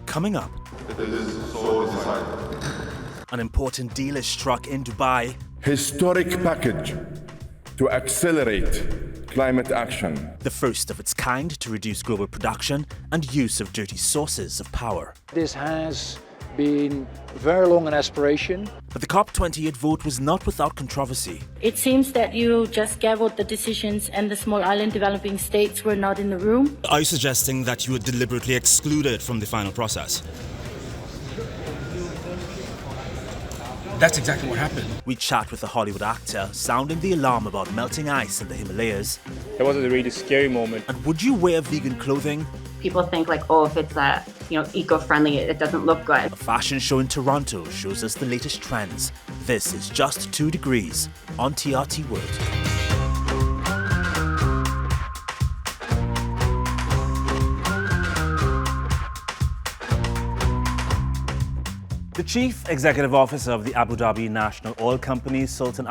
Coming up, an important deal is struck in Dubai. Historic package to accelerate climate action. The first of its kind to reduce global production and use of dirty sources of power. This has been very long an aspiration. But the COP28 vote was not without controversy. It seems that you just gaveled the decisions and the small island developing states were not in the room. Are you suggesting that you were deliberately excluded from the final process? That's exactly what happened. We chat with a Hollywood actor sounding the alarm about melting ice in the Himalayas. It was a really scary moment. And would you wear vegan clothing? People think like, oh, if it's eco-friendly, it doesn't look good. A fashion show in Toronto shows us the latest trends. This is Just 2 Degrees on TRT World. The Chief Executive Officer of the Abu Dhabi National Oil Company, Sultan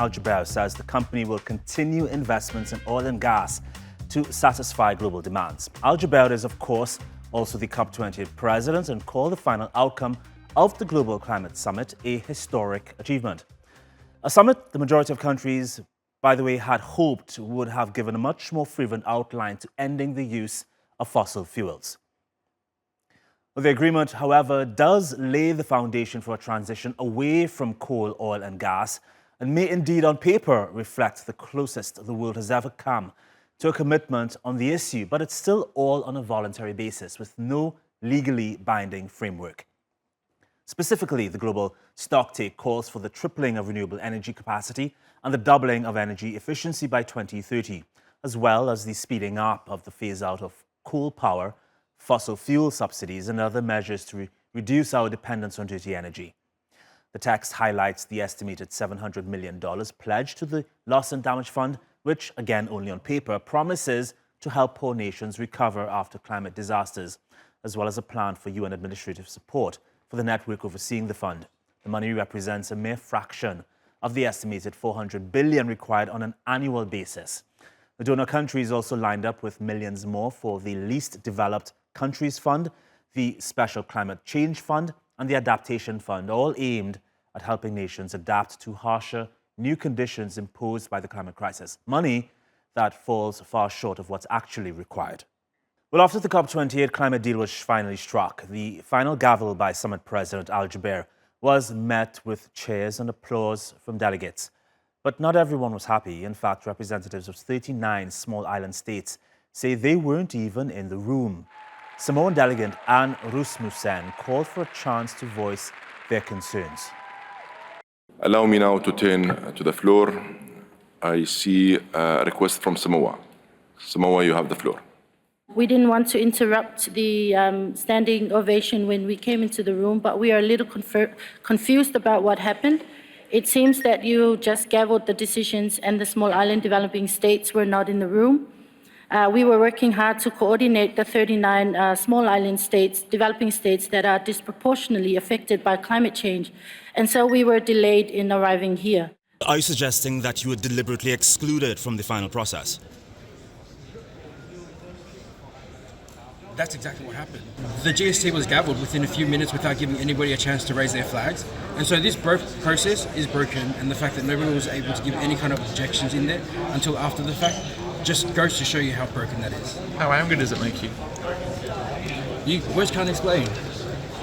says the company will continue investments in oil and gas to satisfy global demands. Al-Jaber is, of course, also the COP28 president and called the final outcome of the Global Climate Summit a historic achievement. A summit the majority of countries, by the way, had hoped would have given a much more fervent outline to ending the use of fossil fuels. The agreement, however, does lay the foundation for a transition away from coal, oil and gas and may indeed on paper reflect the closest the world has ever come to a commitment on the issue, but it's still all on a voluntary basis with no legally binding framework. Specifically, the global stocktake calls for the tripling of renewable energy capacity and the doubling of energy efficiency by 2030, as well as the speeding up of the phase-out of coal power, fossil fuel subsidies and other measures to reduce our dependence on dirty energy. The text highlights the estimated $700 million pledged to the Loss and Damage Fund, which, again only on paper, promises to help poor nations recover after climate disasters, as well as a plan for UN administrative support for the network overseeing the fund. The money represents a mere fraction of the estimated $400 billion required on an annual basis. The donor countries also lined up with millions more for the Least Developed Countries Fund, the Special Climate Change Fund, and the Adaptation Fund, all aimed at helping nations adapt to harsher new conditions imposed by the climate crisis. Money that falls far short of what's actually required. Well, after the COP28 climate deal was finally struck, the final gavel by Summit President Al-Jaber was met with cheers and applause from delegates. But not everyone was happy. In fact, representatives of 39 small island states say they weren't even in the room. Samoan delegate Anne Rusmussen called for a chance to voice their concerns. Allow me now to turn to the floor. I see a request from Samoa. Samoa, you have the floor. We didn't want to interrupt the standing ovation when we came into the room, but we are a little confused about what happened. It seems that you just gaveled the decisions and the small island developing states were not in the room. We were working hard to coordinate the 39 small island states, developing states that are disproportionately affected by climate change. And so we were delayed in arriving here. Are you suggesting that you were deliberately excluded from the final process? That's exactly what happened. The GST was gavelled within a few minutes without giving anybody a chance to raise their flags. And so this process is broken, and the fact that nobody was able to give any kind of objections in there until after the fact just goes to show you how broken that is. How angry does it make you? Words can't explain.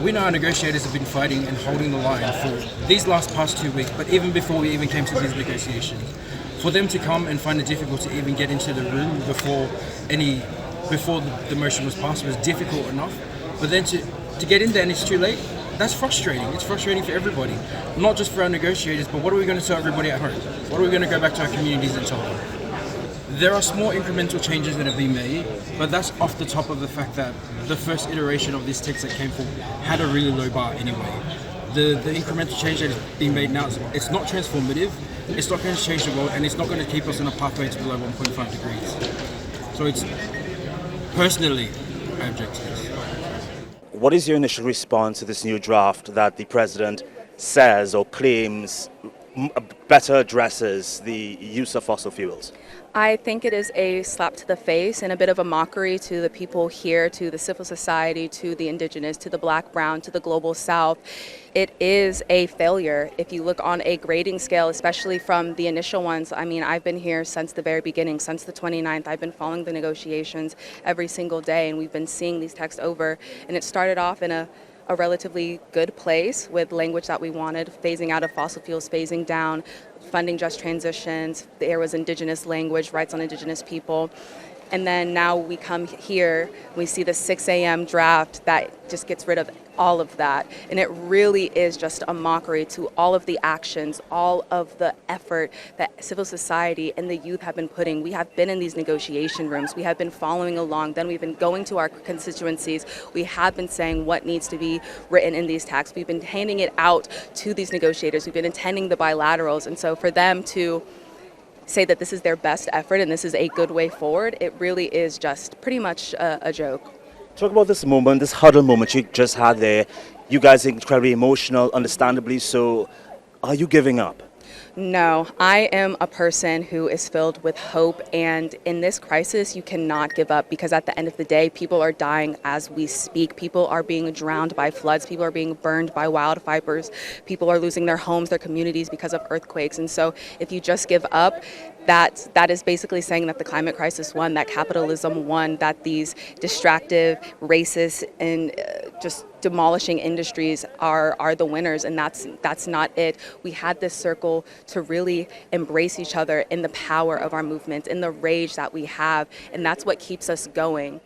We know our negotiators have been fighting and holding the line for these past 2 weeks, but even before we even came to these negotiations. For them to come and find it difficult to even get into the room before the motion was passed was difficult enough, but then to get in there and it's too late, that's frustrating. It's frustrating for everybody, not just for our negotiators, but what are we going to tell everybody at home? What are we going to go back to our communities and tell them? There are small incremental changes that have been made, but that's off the top of the fact that the first iteration of this text that came forward had a really low bar anyway. The incremental change that is being made now, it's not transformative, it's not going to change the world, and it's not going to keep us on a pathway to below 1.5 degrees. So it's personally, I object to this. What is your initial response to this new draft that the president says or claims better addresses the use of fossil fuels? I think it is a slap to the face and a bit of a mockery to the people here, to the civil society, to the indigenous, to the black, brown, to the global south. It is a failure. If you look on a grading scale, especially from the initial ones, I mean, I've been here since the very beginning, since the 29th. I've been following the negotiations every single day, and we've been seeing these texts over. And it started off in a relatively good place with language that we wanted, phasing out of fossil fuels, phasing down, funding just transitions. There was indigenous language, rights on indigenous people. And then now we come here, we see the 6 a.m. draft that just gets rid of all of that. And it really is just a mockery to all of the actions, all of the effort that civil society and the youth have been putting. We have been in these negotiation rooms. We have been following along. Then we've been going to our constituencies. We have been saying what needs to be written in these texts. We've been handing it out to these negotiators. We've been attending the bilaterals. And so for them to say that this is their best effort and this is a good way forward, it really is just pretty much a joke. Talk about this moment, this huddle moment you just had there. You guys are incredibly emotional, understandably so. Are you giving up? No, I am a person who is filled with hope, and in this crisis you cannot give up, because at the end of the day people are dying as we speak. People are being drowned by floods, people are being burned by wildfires, people are losing their homes, their communities because of earthquakes. And so if you just give up, that is basically saying that the climate crisis won, that capitalism won, that these distractive, racist, and just demolishing industries are the winners, and that's not it. We had this circle to really embrace each other in the power of our movement, in the rage that we have, and that's what keeps us going.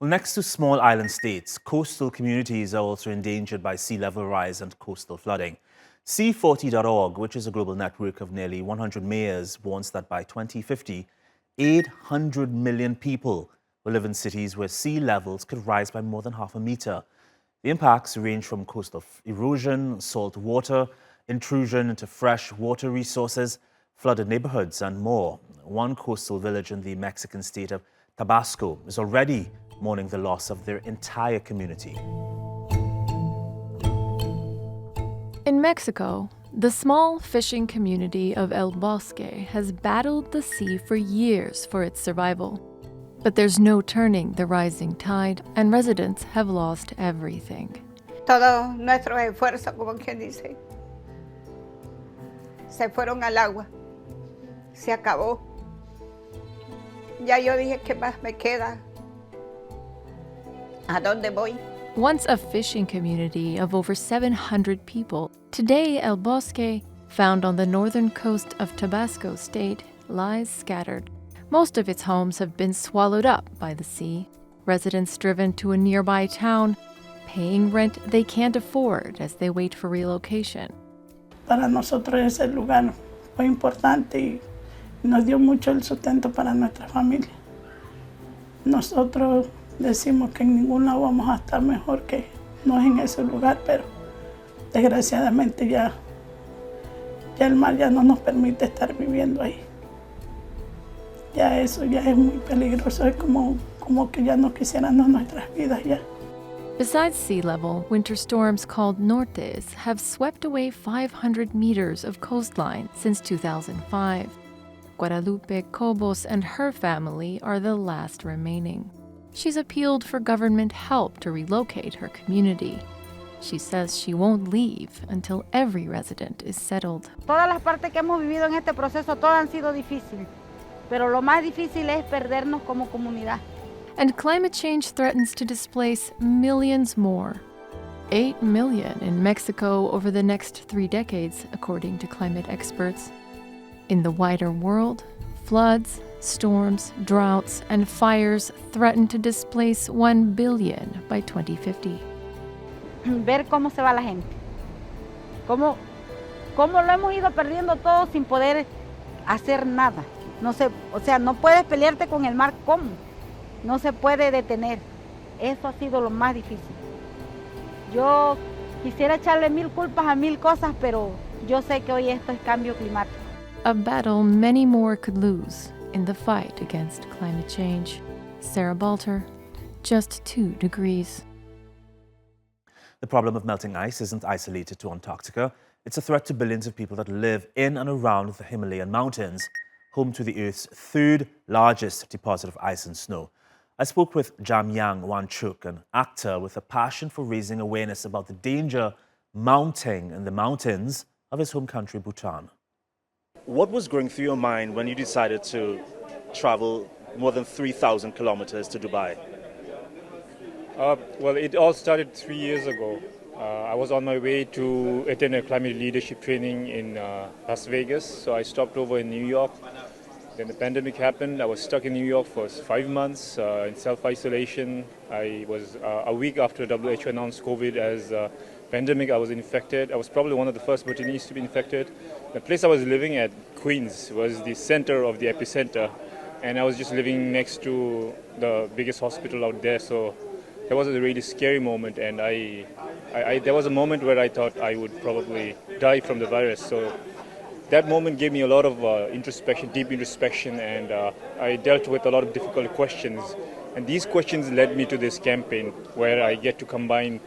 Well, next to small island states, coastal communities are also endangered by sea level rise and coastal flooding. C40.org, which is a global network of nearly 100 mayors, warns that by 2050, 800 million people will live in cities where sea levels could rise by more than half a meter. The impacts range from coastal erosion, salt water, intrusion into fresh water resources, flooded neighborhoods, and more. One coastal village in the Mexican state of Tabasco is already mourning the loss of their entire community. In Mexico, the small fishing community of El Bosque has battled the sea for years for its survival. But there's no turning the rising tide, and residents have lost everything. Todo nuestro esfuerzo, como quien dice, se fueron al agua. Se acabó. Ya yo dije, ¿qué más me queda? ¿A dónde voy? Once a fishing community of over 700 people, today El Bosque, found on the northern coast of Tabasco State, lies scattered. Most of its homes have been swallowed up by the sea. Residents driven to a nearby town, paying rent they can't afford as they wait for relocation. Para nosotros ese lugar fue importante y nos dio mucho el sustento para nuestra familia. Nosotros decimos que en ningún lado vamos a estar mejor que no es en ese lugar, pero desgraciadamente ya el mar ya no nos permite estar viviendo ahí. Ya eso ya es muy peligroso, es como que ya no quisiéramos nuestras vidas ya. Besides sea level, winter storms called nortes have swept away 500 meters of coastline since 2005. Guadalupe Cobos and her family are the last remaining. She's appealed for government help to relocate her community. She says she won't leave until every resident is settled. Todas las partes que hemos vivido en este proceso, todas han sido difíciles, pero lo más difícil es perdernos como comunidad. And climate change threatens to displace millions more. 8 million in Mexico over the next 3 decades, according to climate experts. In the wider world, floods, storms, droughts, and fires threaten to displace 1 billion by 2050. Ver cómo se va la gente. Cómo lo hemos ido perdiendo todo sin poder hacer nada. No sé, o sea, no puedes pelearte con el mar, ¿cómo? No se puede detener. Eso ha sido lo más difícil. Yo quisiera echarle 1000 culpas a 1000 cosas, pero yo sé que hoy esto es cambio climático. A battle many more could lose in the fight against climate change. Sarah Balter, just 2 degrees. The problem of melting ice isn't isolated to Antarctica. It's a threat to billions of people that live in and around the Himalayan mountains. home to the Earth's third largest deposit of ice and snow. I spoke with Jamyang Wanchuk, an actor with a passion for raising awareness about the danger mounting in the mountains of his home country, Bhutan. What was going through your mind when you decided to travel more than 3,000 kilometers to Dubai? Well, it all started 3 years ago. I was on my way to attend a climate leadership training in Las Vegas, so I stopped over in New York. Then the pandemic happened. I was stuck in New York for 5 months in self-isolation. I was a week after WHO announced COVID as a pandemic. I was infected. I was probably one of the first Bhutanese to be infected. The place I was living at, Queens, was the center of the epicenter, and I was just living next to the biggest hospital out there. So that was a really scary moment, and there was a moment where I thought I would probably die from the virus. So that moment gave me a lot of introspection, deep introspection, and I dealt with a lot of difficult questions. And these questions led me to this campaign where I get to combine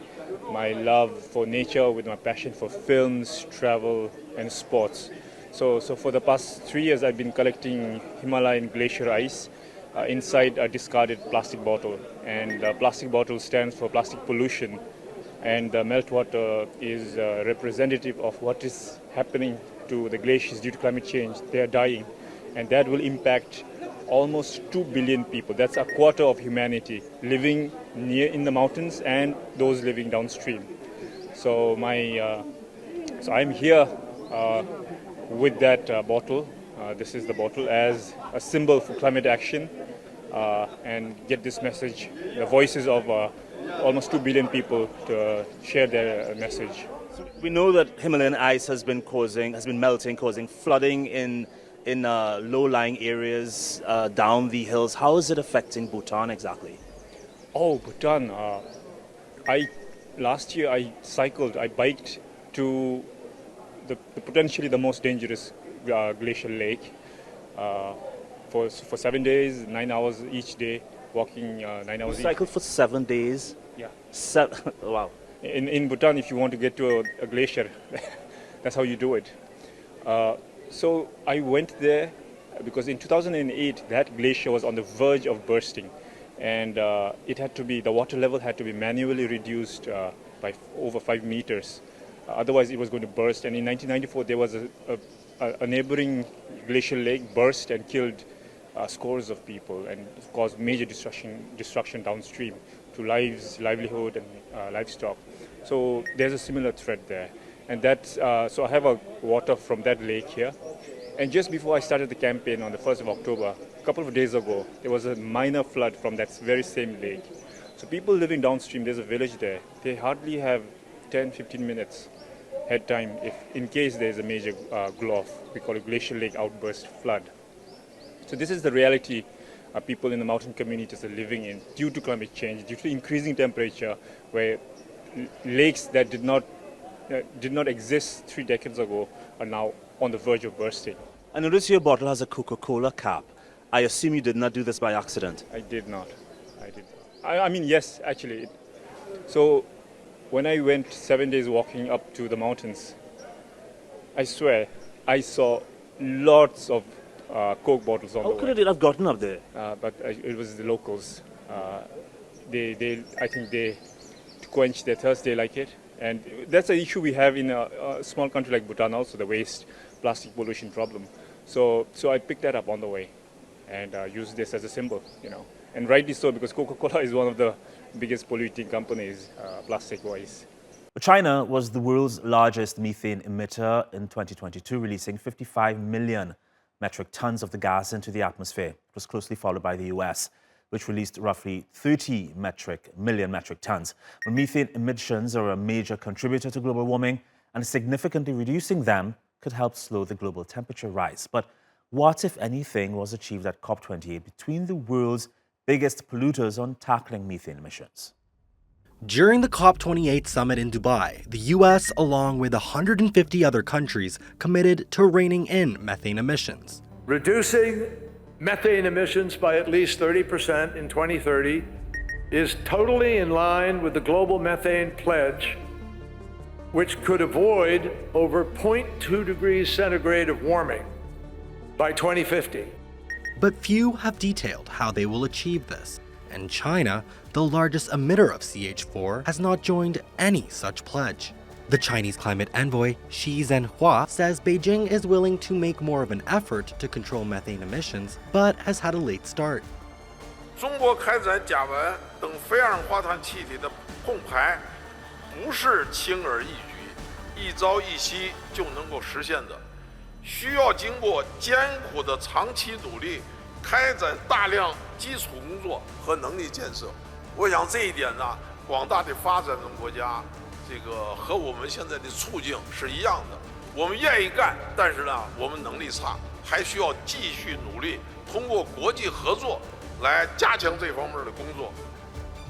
my love for nature with my passion for films, travel, and sports. So for the past 3 years, I've been collecting Himalayan glacier ice inside a discarded plastic bottle. And the plastic bottle stands for plastic pollution. And the meltwater is representative of what is happening to the glaciers due to climate change. They are dying, and that will impact almost 2 billion people. That's a quarter of humanity living near in the mountains and those living downstream. So I'm here with that bottle. This is the bottle as a symbol for climate action, and get this message, the voices of almost 2 billion people to share their message. We know that Himalayan ice has been melting, causing flooding in low-lying areas down the hills. How is it affecting Bhutan exactly? Oh, Bhutan. Last year I biked to the potentially the most dangerous glacial lake for 7 days, 9 hours each day, walking 9 hours. You cycled for 7 days? Yeah. Wow. In Bhutan, if you want to get to a glacier, that's how you do it. So I went there because in 2008, that glacier was on the verge of bursting, and the water level had to be manually reduced by over 5 meters. Otherwise, it was going to burst. And in 1994, there was a neighboring glacial lake burst and killed scores of people and caused major destruction downstream to lives, livelihood, and livestock. So there's a similar threat there. And so I have water from that lake here. And just before I started the campaign on the 1st of October, a couple of days ago, there was a minor flood from that very same lake. So people living downstream, there's a village there, they hardly have 10-15 minutes head time in case there's a major GLOF, we call it glacial lake outburst flood. So this is the reality people in the mountain communities are living in due to climate change, due to increasing temperature, where lakes that did not exist 3 decades ago are now on the verge of bursting. I notice your bottle has a Coca-Cola cap. I assume you did not do this by accident. I did not. I mean, yes, actually. So when I went 7 days walking up to the mountains, I swear I saw lots of Coke bottles on the way. How could it have gotten up there? But it was the locals. I think they to quench their thirst, they like it. And that's an issue we have in a small country like Bhutan also, the waste, plastic pollution problem. So I picked that up on the way and used this as a symbol, And rightly so, because Coca-Cola is one of the biggest polluting companies, plastic-wise. China was the world's largest methane emitter in 2022, releasing 55 million metric tons of the gas into the atmosphere. It was closely followed by the US, which released roughly 30 million metric tons. But methane emissions are a major contributor to global warming, and significantly reducing them could help slow the global temperature rise. But what, if anything, was achieved at COP28 between the world's biggest polluters on tackling methane emissions? During the COP28 summit in Dubai, the U.S., along with 150 other countries, committed to reining in methane emissions. Reducing methane emissions by at least 30% in 2030 is totally in line with the global methane pledge, which could avoid over 0.2 degrees centigrade of warming by 2050. But few have detailed how they will achieve this. And China, the largest emitter of CH4, has not joined any such pledge. The Chinese climate envoy Xi Zhenhua says Beijing is willing to make more of an effort to control methane emissions, but has had a late start. 中国开展甲烷等非二氧化碳气体的控排，不是轻而易举、一朝一夕就能够实现的，需要经过艰苦的长期努力，开展大量基础工作和能力建设。我想这一点呢，广大的发展中国家，这个和我们现在的处境是一样的。我们愿意干，但是呢，我们能力差，还需要继续努力，通过国际合作。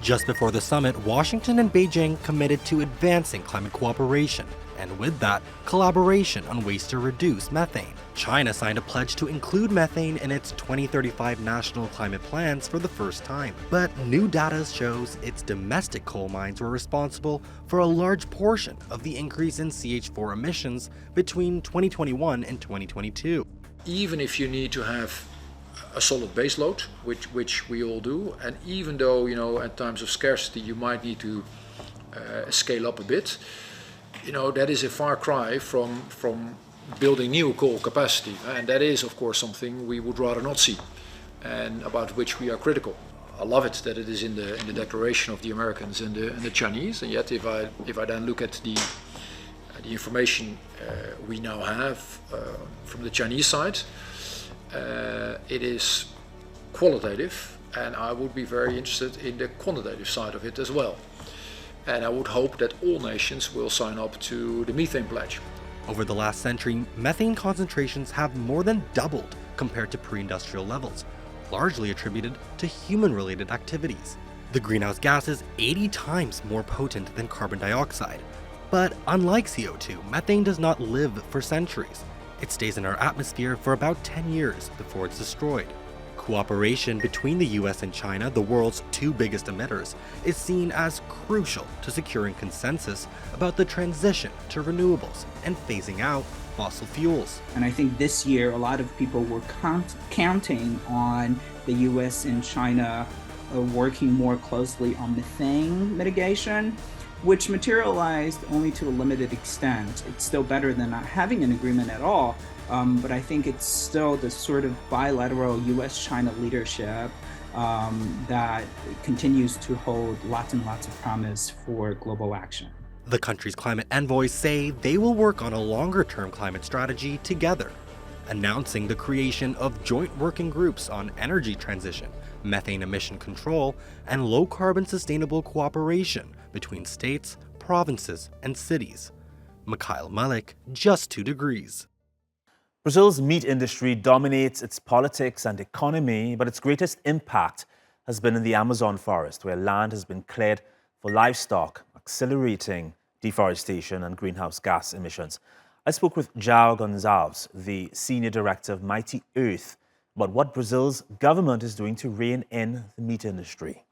Just before the summit, Washington and Beijing committed to advancing climate cooperation, and with that, collaboration on ways to reduce methane. China signed a pledge to include methane in its 2035 national climate plans for the first time. But new data shows its domestic coal mines were responsible for a large portion of the increase in CH4 emissions between 2021 and 2022. Even if you need to have a solid base load, which we all do, and even though, you know, at times of scarcity you might need to scale up a bit, you know, that is a far cry from building new coal capacity, and that is of course something we would rather not see, and about which we are critical. I love it that it is in the declaration of the Americans and the Chinese, and yet if I then look at the information we now have from the Chinese side, it is qualitative, and I would be very interested in the quantitative side of it as well. And I would hope that all nations will sign up to the methane pledge. Over the last century, methane concentrations have more than doubled compared to pre-industrial levels, largely attributed to human-related activities. The greenhouse gas is 80 times more potent than carbon dioxide. But unlike CO2, methane does not live for centuries. It stays in our atmosphere for about 10 years before it's destroyed. Cooperation between the US and China, the world's two biggest emitters, is seen as crucial to securing consensus about the transition to renewables and phasing out fossil fuels. And I think this year a lot of people were counting on the US and China working more closely on methane mitigation, which materialized only to a limited extent. It's still better than not having an agreement at all, but I think it's still the sort of bilateral US-China leadership that continues to hold lots and lots of promise for global action. The country's climate envoys say they will work on a longer-term climate strategy together, announcing the creation of joint working groups on energy transition, methane emission control, and low-carbon sustainable cooperation between states, provinces, and cities. Mikhail Malik, Just 2 Degrees. Brazil's meat industry dominates its politics and economy, but its greatest impact has been in the Amazon forest, where land has been cleared for livestock, accelerating deforestation and greenhouse gas emissions. I spoke with João Gonçalves, the senior director of Mighty Earth, about what Brazil's government is doing to rein in the meat industry.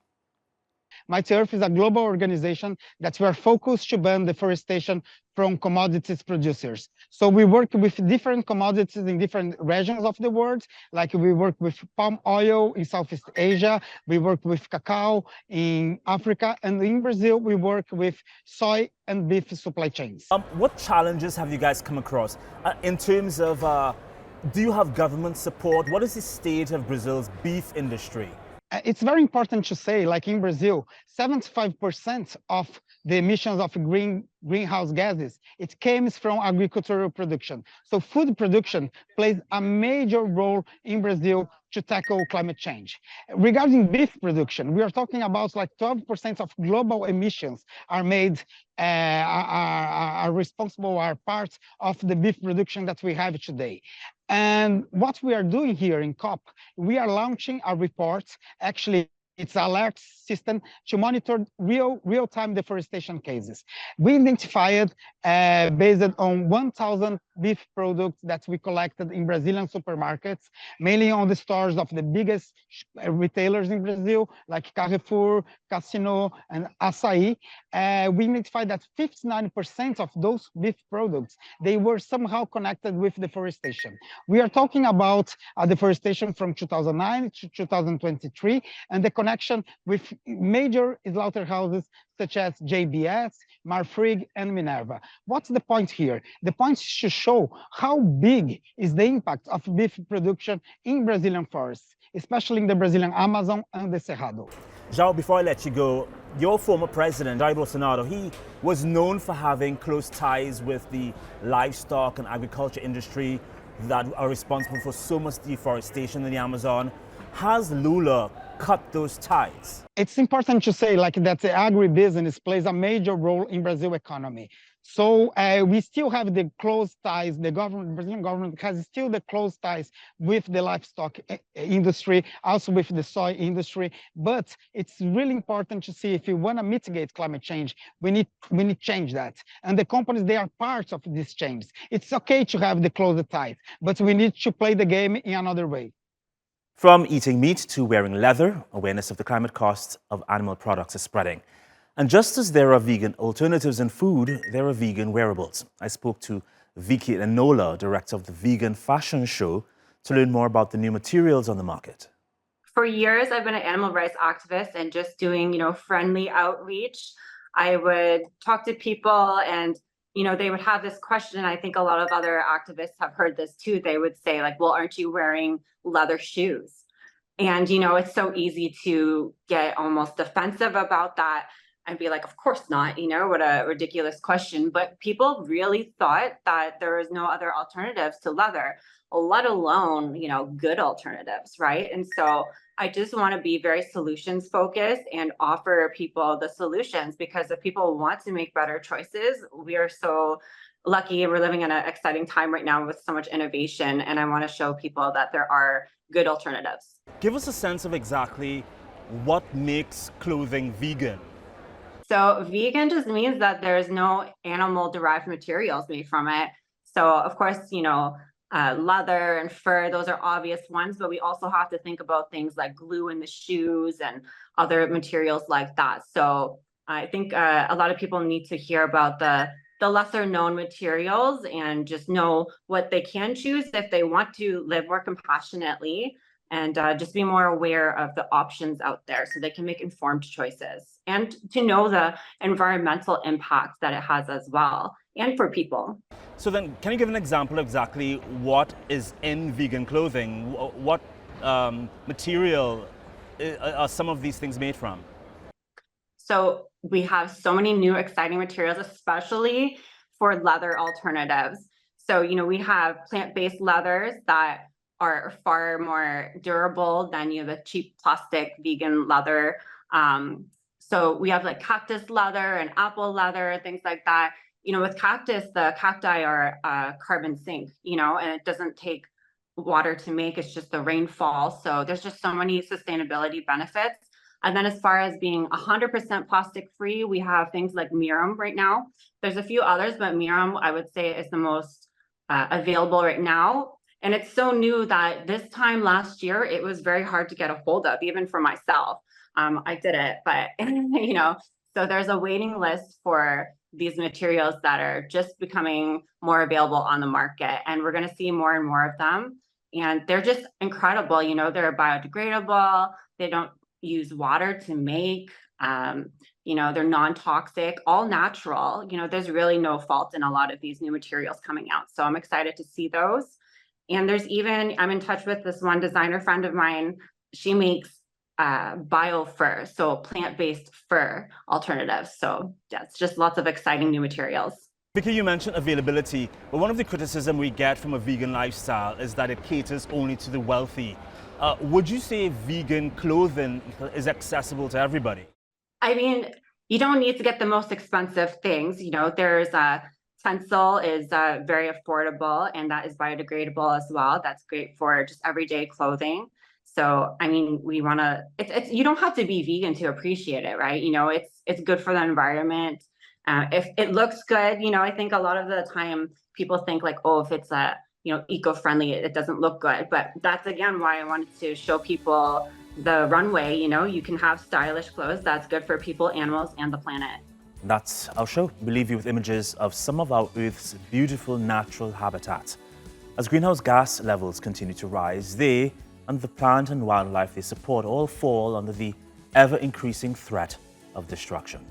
Mighty Earth is a global organization that we are focused to ban deforestation from commodities producers. So we work with different commodities in different regions of the world, like we work with palm oil in Southeast Asia, we work with cacao in Africa, and in Brazil we work with soy and beef supply chains. What challenges have you guys come across in terms of, do you have government support? What is the state of Brazil's beef industry? It's very important to say, like in Brazil, 75% of the emissions of greenhouse gases, it comes from agricultural production. So food production plays a major role in Brazil to tackle climate change. Regarding beef production, we are talking about like 12% of global emissions are made, are responsible, are part of the beef production that we have today. And what we are doing here in COP, we are launching a report, actually it's an alert system to monitor real-time deforestation cases. We identified, based on 1,000 beef products that we collected in Brazilian supermarkets, mainly on the stores of the biggest retailers in Brazil, like Carrefour, Casino, and Açaí. We identified that 59% of those beef products, they were somehow connected with deforestation. We are talking about deforestation from 2009 to 2023, and the connection with major slaughterhouses such as JBS, Marfrig, and Minerva. What's the point here? The point is to show how big is the impact of beef production in Brazilian forests, especially in the Brazilian Amazon and the Cerrado. João, before I let you go, your former president, Jair Bolsonaro, he was known for having close ties with the livestock and agriculture industry that are responsible for so much deforestation in the Amazon. Has Lula cut those ties? It's important to say that the agribusiness plays a major role in Brazil's economy. So we still have the close ties. The Brazilian government has still the close ties with the livestock industry, also with the soy industry. But it's really important to see if you want to mitigate climate change, we need to change that. And the companies, they are part of this change. It's okay to have the close ties, but we need to play the game in another way. From eating meat to wearing leather, awareness of the climate costs of animal products is spreading. And just as there are vegan alternatives in food, there are vegan wearables. I spoke to Vicky Enola, director of the Vegan Fashion Show, to learn more about the new materials on the market. For years, I've been an animal rights activist and just doing, friendly outreach. I would talk to people and, they would have this question. I think a lot of other activists have heard this too. They would say well, aren't you wearing leather shoes? And, it's so easy to get almost defensive about that. I'd be like, of course not, what a ridiculous question. But people really thought that there was no other alternatives to leather, let alone, good alternatives, right? And so I just want to be very solutions focused and offer people the solutions, because if people want to make better choices, we are so lucky and we're living in an exciting time right now with so much innovation. And I want to show people that there are good alternatives. Give us a sense of exactly what makes clothing vegan. So vegan just means that there's no animal-derived materials made from it. So of course, leather and fur, those are obvious ones, but we also have to think about things like glue in the shoes and other materials like that. So I think a lot of people need to hear about the lesser known materials and just know what they can choose if they want to live more compassionately, and just be more aware of the options out there so they can make informed choices, and to know the environmental impact that it has as well, and for people. So then, can you give an example of exactly what is in vegan clothing? What material are some of these things made from? So we have so many new exciting materials, especially for leather alternatives. So, we have plant-based leathers that are far more durable than the cheap plastic vegan leather. So we have cactus leather and apple leather, things like that. With cactus, the cacti are carbon sink, and it doesn't take water to make, it's just the rainfall. So there's just so many sustainability benefits. And then as far as being 100% plastic free, we have things like Mirum right now. There's a few others, but Mirum, I would say, is the most available right now. And it's so new that this time last year, it was very hard to get a hold of, even for myself. I did it, but, so there's a waiting list for these materials that are just becoming more available on the market. And we're going to see more and more of them. And they're just incredible. They're biodegradable. They don't use water to make. They're non-toxic, all natural. There's really no fault in a lot of these new materials coming out. So I'm excited to see those. And there's even, I'm in touch with this one designer friend of mine. She makes bio fur, so plant-based fur alternatives. So that's just lots of exciting new materials. Vicky, you mentioned availability, but one of the criticism we get from a vegan lifestyle is that it caters only to the wealthy. Would you say vegan clothing is accessible to everybody? I mean, you don't need to get the most expensive things. There's Tencel is very affordable, and that is biodegradable as well. That's great for just everyday clothing. So, I mean, we want to, you don't have to be vegan to appreciate it, right? It's good for the environment. If it looks good, I think a lot of the time people think like, oh, if it's eco-friendly, it doesn't look good. But that's again why I wanted to show people the runway. You can have stylish clothes that's good for people, animals, and the planet. That's our show. We leave you with images of some of our Earth's beautiful natural habitats. As greenhouse gas levels continue to rise, they and the plant and wildlife they support all fall under the ever-increasing threat of destruction.